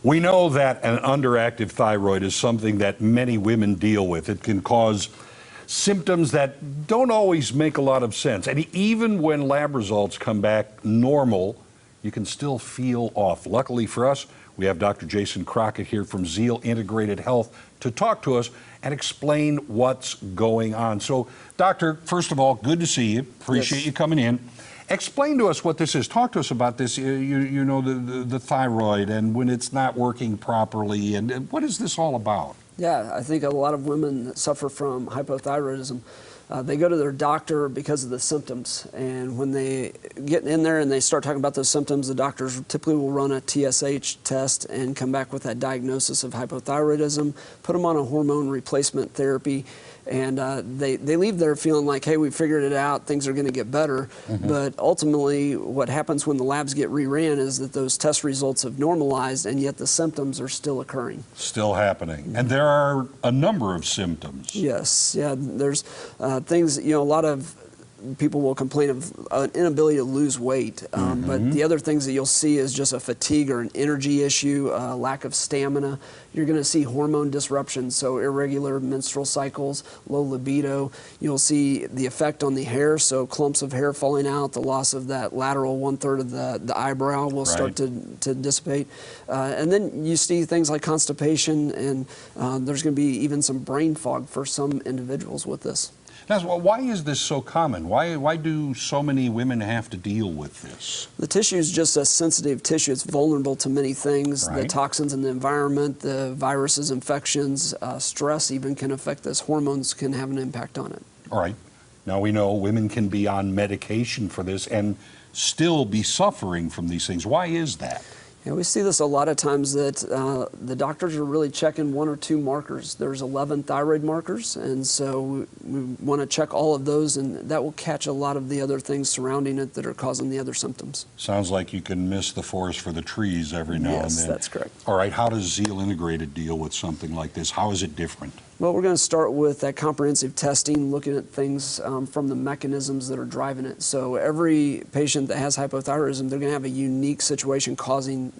We know that an underactive thyroid is something that many women deal with. It can cause symptoms that don't always make a lot of sense. And even when lab results come back normal, you can still feel off. Luckily for us, we have Dr. Jason Crockett here from Zeal Integrated Health to talk to us and explain what's going on. So, Doctor, first of all, good to see you. Appreciate you coming in. Explain to us what this is. Talk to us about this, you know, the thyroid and when it's not working properly, and what is this all about? Yeah, I think a lot of women that suffer from hypothyroidism, they go to their doctor because of the symptoms. And when they get in there and they start talking about those symptoms, the doctors typically will run a TSH test and come back with that diagnosis of hypothyroidism, put them on a hormone replacement therapy, and they leave there feeling like, hey, we figured it out, things are going to get better. But ultimately, what happens when the labs get reran is that those test results have normalized, and yet the symptoms are still occurring. Still happening. And there are a number of symptoms. Yes, yeah, there's things, you know, a lot of people will complain of an inability to lose weight, but the other things that you'll see is just a fatigue or an energy issue, lack of stamina. You're going to see hormone disruptions, so irregular menstrual cycles, low libido. You'll see the effect on the hair, so clumps of hair falling out, the loss of that lateral 1/3 of the eyebrow will start to dissipate. And then you see things like constipation, and there's going to be even some brain fog for some individuals with this. Now, why is this so common? Why do so many women have to deal with this? The tissue is just a sensitive tissue. It's vulnerable to many things. Right. The toxins in the environment, the viruses, infections, stress even can affect this. Hormones can have an impact on it. All right. Now we know women can be on medication for this and still be suffering from these things. Why is that? Yeah, we see this a lot of times that the doctors are really checking 1 or 2 markers. There's 11 thyroid markers, and so we want to check all of those, and that will catch a lot of the other things surrounding it that are causing the other symptoms. Sounds like you can miss the forest for the trees every now and then. Yes, that's correct. All right, how does Zeal Integrated deal with something like this? How is it different? Well, we're going to start with that comprehensive testing, looking at things from the mechanisms that are driving it. So every patient that has hypothyroidism, they're going to have a unique situation causing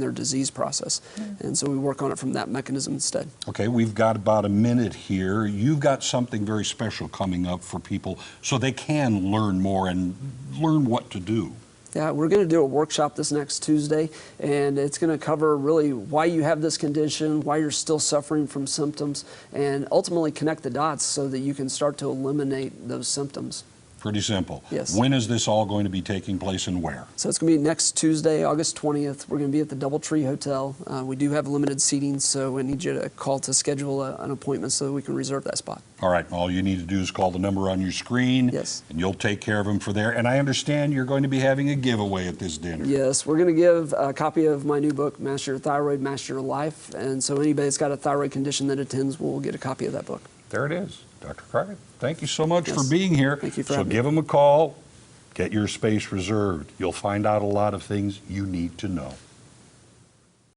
their disease process. And so we work on it from that mechanism instead. Okay, we've got about a minute here. You've got something very special coming up for people so they can learn more and learn what to do. Yeah, we're going to do a workshop this next Tuesday, and it's going to cover really why you have this condition, why you're still suffering from symptoms, and ultimately connect the dots so that you can start to eliminate those symptoms. Pretty simple. Yes. When is this all going to be taking place and where? So it's going to be next Tuesday, August 20th. We're going to be at the DoubleTree Hotel. We do have limited seating, so I need you to call to schedule an appointment so that we can reserve that spot. All right. All you need to do is call the number on your screen. Yes. And you'll take care of them for there. And I understand you're going to be having a giveaway at this dinner. Yes. We're going to give a copy of my new book, Master Your Thyroid, Master Your Life. And so anybody that's got a thyroid condition that attends will get a copy of that book. There it is. Dr. Crockett, thank you so much for being here. Thank you for having me. So give them a call, get your space reserved. You'll find out a lot of things you need to know.